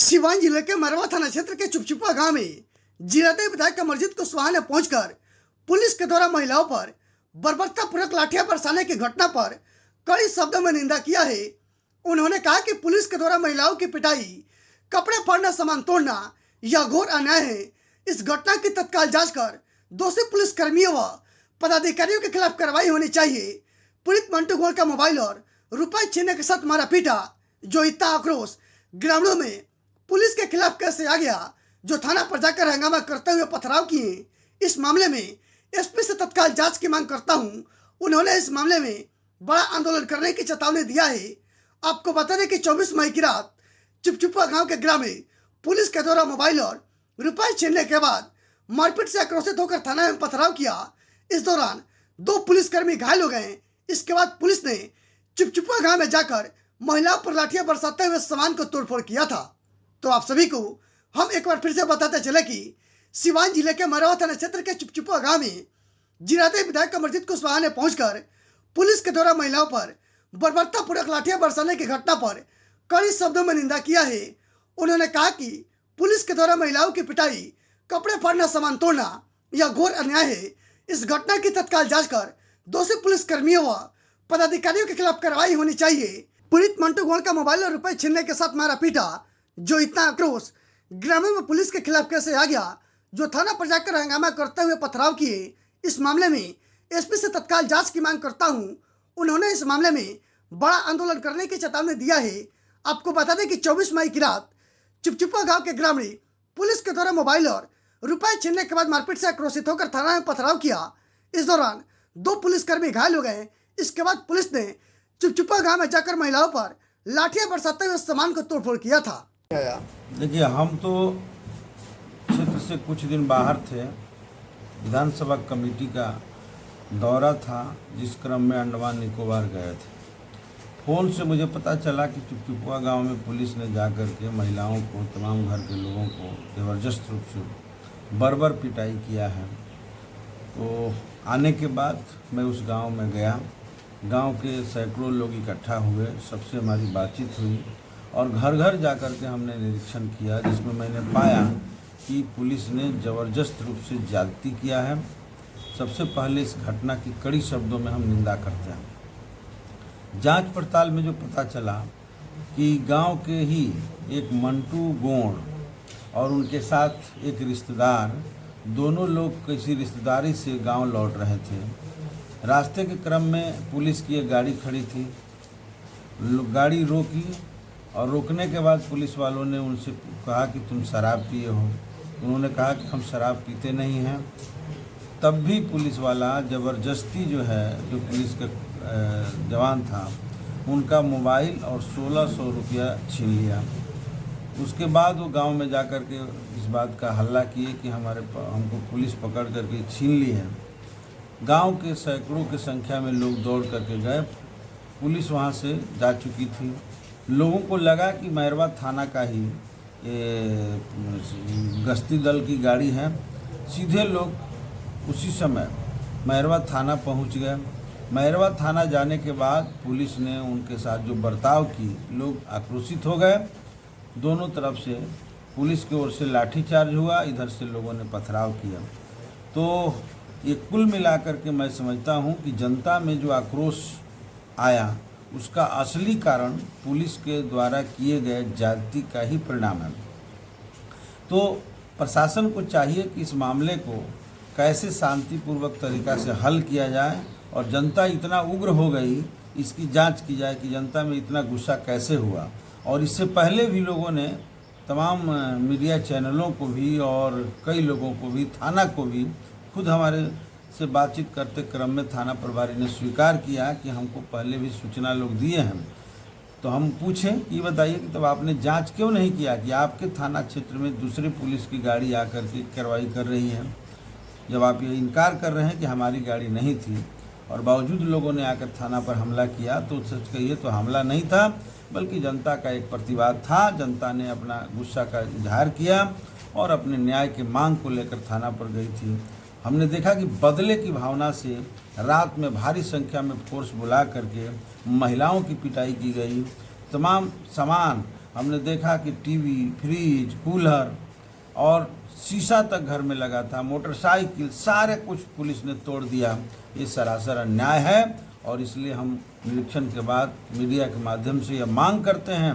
सिवान जिले के मरवा थाना क्षेत्र के चुपचुपा गांव में जिलाते विधायक कमरजीत कुशवाहा ने पहुंचकर पुलिस के द्वारा महिलाओं पर बर्बरतापूर्वक लाठियां बरसाने की घटना पर कड़ी शब्दों में निंदा किया है। उन्होंने कहा कि पुलिस के द्वारा महिलाओं की पिटाई, कपड़े फाड़ना, सामान तोड़ना यह घोर अन्याय है। इस घटना की तत्काल जांच कर दोषी पुलिस कर्मियों व पदाधिकारियों के खिलाफ कार्रवाई होनी चाहिए। पीड़ित मंटू गोल का मोबाइल और रुपए छीनने के साथ मारा पीटा, जो इतना आक्रोश ग्रामीणों में पुलिस के खिलाफ कैसे आ गया, जो थाना पर जाकर हंगामा करते हुए पथराव किए। इस मामले में एसपी से तत्काल जांच की मांग करता हूं। उन्होंने इस मामले में बड़ा आंदोलन करने की चेतावनी दिया है। आपको बता दें कि 24 मई की रात चुपचुपा गांव के ग्रामीण पुलिस के द्वारा मोबाइल और रुपए छीनने के बाद मारपीट से आक्रोशित होकर थाना में पथराव किया। इस दौरान 2 पुलिसकर्मी घायल हो गए। इसके बाद पुलिस ने चुपचुपा गांव में जाकर महिलाओं पर लाठियां बरसाते हुए सामान को तोड़फोड़ किया था। तो आप सभी को हम एक बार फिर से बताते चले कि सिवान जिले के मरवा थाना क्षेत्र के चुपचुपा गांव में जिलाते विधायक कमरजीत कुशवाहा ने पहुंचकर पुलिस के द्वारा महिलाओं पर बर्बरतापूर्वक लाठियां बरसाने की घटना पर कड़ी शब्दों में निंदा किया है। उन्होंने कहा कि पुलिस के द्वारा महिलाओं की पिटाई, कपड़े फाड़ना, सामान तोड़ना यह घोर अन्याय है। इस घटना की तत्काल जांच कर दोषी पुलिस कर्मियों व पदाधिकारियों के खिलाफ कार्रवाई होनी चाहिए। पीड़ित मंटू गोल का मोबाइल और रुपए छीनने के साथ मारा पीटा, जो इतना आक्रोश ग्रामीण में पुलिस के खिलाफ कैसे आ गया, जो थाना पर जाकर हंगामा करते हुए पथराव किए। इस मामले में एसपी से तत्काल जांच की मांग करता हूं। उन्होंने इस मामले में बड़ा आंदोलन करने की चेतावनी दिया है। आपको बता दें कि 24 मई की रात चुपचुपा गांव के ग्रामीण पुलिस के द्वारा मोबाइल और रुपए छीनने के बाद मारपीट से आक्रोशित होकर थाना में पथराव किया। इस दौरान 2 पुलिसकर्मी घायल हो गए। इसके बाद पुलिस ने चुपचुपा गांव में जाकर महिलाओं पर लाठियां बरसाते हुए सामान को तोड़फोड़ किया था। देखिए, हम तो क्षेत्र से कुछ दिन बाहर थे। विधानसभा कमेटी का दौरा था, जिस क्रम में अंडमान निकोबार गए थे। फ़ोन से मुझे पता चला कि चुपचुपा गांव में पुलिस ने जाकर के महिलाओं को, तमाम घर के लोगों को ज़बरदस्त रूप से बर्बर पिटाई किया है। तो आने के बाद मैं उस गांव में गया। गांव के सैकड़ों लोग इकट्ठा हुए, सबसे हमारी बातचीत हुई और घर घर जाकर के हमने निरीक्षण किया, जिसमें मैंने पाया कि पुलिस ने ज़बरदस्त रूप से ज्यादती किया है। सबसे पहले इस घटना की कड़ी शब्दों में हम निंदा करते हैं। जांच पड़ताल में जो पता चला कि गांव के ही एक मंटू गोड़ और उनके साथ एक रिश्तेदार, दोनों लोग किसी रिश्तेदारी से गांव लौट रहे थे। रास्ते के क्रम में पुलिस की एक गाड़ी खड़ी थी। गाड़ी रोकी और रोकने के बाद पुलिस वालों ने उनसे कहा कि तुम शराब पिए हो। उन्होंने कहा कि हम शराब पीते नहीं हैं। तब भी पुलिस वाला ज़बरदस्ती जो पुलिस का जवान था, उनका मोबाइल और 1600 रुपया छीन लिया। उसके बाद वो गांव में जाकर के इस बात का हल्ला किए कि हमको पुलिस पकड़ करके छीन ली है। गांव के सैकड़ों की संख्या में लोग दौड़ करके गए। पुलिस वहां से जा चुकी थी। लोगों को लगा कि मैरवा थाना का ही गश्ती दल की गाड़ी है। सीधे लोग उसी समय मैरवा थाना पहुंच गए। मैरवा थाना जाने के बाद पुलिस ने उनके साथ जो बर्ताव की, लोग आक्रोशित हो गए। दोनों तरफ से पुलिस की ओर से लाठीचार्ज हुआ, इधर से लोगों ने पथराव किया। तो ये कुल मिलाकर के मैं समझता हूँ कि जनता में जो आक्रोश आया, उसका असली कारण पुलिस के द्वारा किए गए ज्यादती का ही परिणाम है। तो प्रशासन को चाहिए कि इस मामले को कैसे शांतिपूर्वक तरीका से हल किया जाए और जनता इतना उग्र हो गई, इसकी जांच की जाए कि जनता में इतना गुस्सा कैसे हुआ। और इससे पहले भी लोगों ने, तमाम मीडिया चैनलों को भी और कई लोगों को भी, थाना को भी, खुद हमारे से बातचीत करते क्रम में थाना प्रभारी ने स्वीकार किया कि हमको पहले भी सूचना लोग दिए हैं। तो हम पूछें कि बताइए कि तब आपने जांच क्यों नहीं किया कि आपके थाना क्षेत्र में दूसरे पुलिस की गाड़ी आकर के कार्रवाई कर रही है। जब आप ये इनकार कर रहे हैं कि हमारी गाड़ी नहीं थी और बावजूद लोगों ने आकर थाना पर हमला किया, तो सच कहिए तो हमला नहीं था, बल्कि जनता का एक प्रतिवाद था। जनता ने अपना गुस्सा का इजहार किया और अपने न्याय के मांग को लेकर थाना पर गई थी। हमने देखा कि बदले की भावना से रात में भारी संख्या में फोर्स बुला करके महिलाओं की पिटाई की गई। तमाम सामान हमने देखा कि टीवी, फ्रिज, कूलर और शीशा तक घर में लगा था, मोटरसाइकिल, सारे कुछ पुलिस ने तोड़ दिया। ये सरासर अन्याय है और इसलिए हम निरीक्षण के बाद मीडिया के माध्यम से यह मांग करते हैं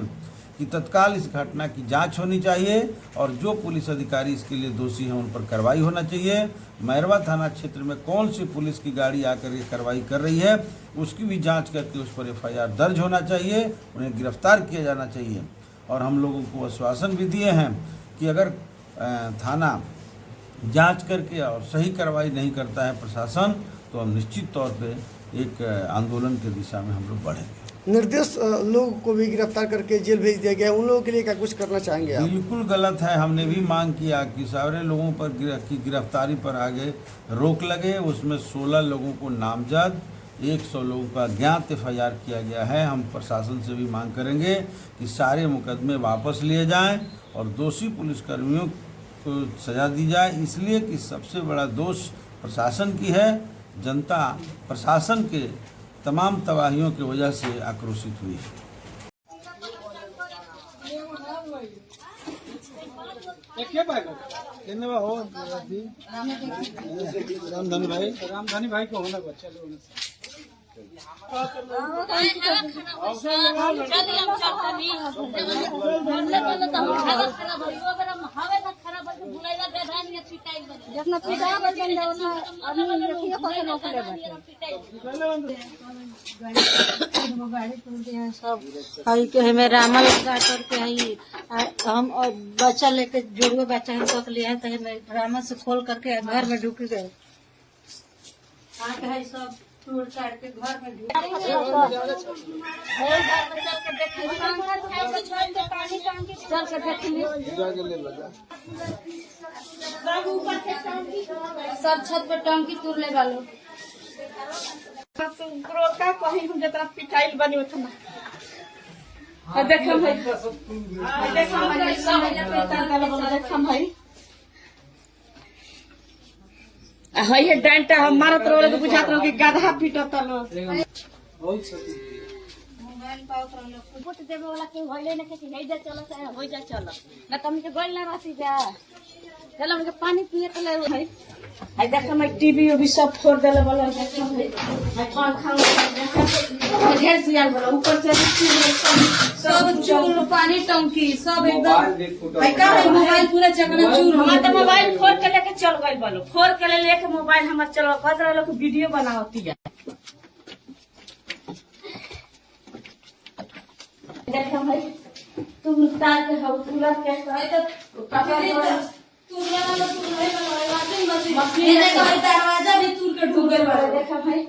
कि तत्काल इस घटना की जांच होनी चाहिए और जो पुलिस अधिकारी इसके लिए दोषी हैं उन पर कार्रवाई होना चाहिए। मैरवा थाना क्षेत्र में कौन सी पुलिस की गाड़ी आकर ये कार्रवाई कर रही है उसकी भी जांच करके उस पर FIR दर्ज होना चाहिए, उन्हें गिरफ्तार किया जाना चाहिए। और हम लोगों को आश्वासन भी दिए हैं कि अगर थाना जांच करके और सही कार्रवाई नहीं करता है प्रशासन, तो हम निश्चित तौर पे एक आंदोलन की दिशा में हम लोग बढ़ेंगे। निर्दोष लोगों को भी गिरफ्तार करके जेल भेज दिया गया, उन लोगों के लिए क्या कुछ करना चाहेंगे आप? बिल्कुल गलत है। हमने भी मांग किया कि सारे लोगों पर की गिरफ्तारी पर आगे रोक लगे। उसमें 16 लोगों को नामजद, 100 लोगों का ज्ञात FIR किया गया है। हम प्रशासन से भी मांग करेंगे कि सारे मुकदमे वापस लिए जाएं और दोषी पुलिसकर्मियों को सजा दी जाए, इसलिए कि सबसे बड़ा दोष प्रशासन की है। जनता प्रशासन के तमाम तबाहियों की वजह से आक्रोशित हुई है। रामधानी भाई को होना बच्चा जितना पिटा बचन जाओ आदमी देखिए कौन नौकरी गाड़ी टूट गया सब हई के हमें रामा लगा करके हई हम और बच्चा लेके जुड़वे बच्चा हम तक लिया है तो हमें रामा से खोल करके घर में ढुक गए आके हई सब टूट काट के घर में ढुक चल के देखिए सब छत पे टंकी तोड़ ले वालो का कहीं हम जितना पिटाइल बनी उतना देखम भाई देखम भाई है डांटा हम मारत रहो तो बुझात रहो कि गधा पीटत लो मोबाइल पावत रहलो वोट देवे वाला के होइले न के हे जा चलो चाहे हो जा चलो न तुम के गोल ना रासी जा चलो हमके पानी पिए के ले भाई आई देखा मैं टीवी भी सब फोड़ देले बोला देखा भाई मैं खान खान ढेर सियाल बोला ऊपर से सब चूर पानी टंकी सब एकदम भाई का है मोबाइल पूरा चकना चूर हो हम तो मोबाइल फोड़ के लेके चल गइल बोलो फोड़ के लेके मोबाइल हमर चलो कहत रहो कि वीडियो बनावती जा देखा भाई तुम तार के हम पूरा के है तो पकड़ दरवाजा भी तूर के ढूक गए देखा भाई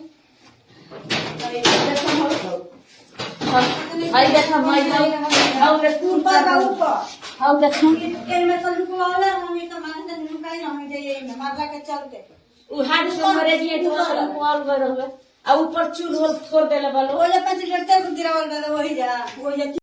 आई देखा भाई और तूर पर ऊपर और देखो इनमें तो लुकवाला हम तो मानते नहीं काई ना हम जाइए में मारला के चलते उ हाथ से मरे दिए तो कॉल कर रहे और ऊपर चूल फोड़ देले बोलो ओले 5 लीटर गिरावल वही जा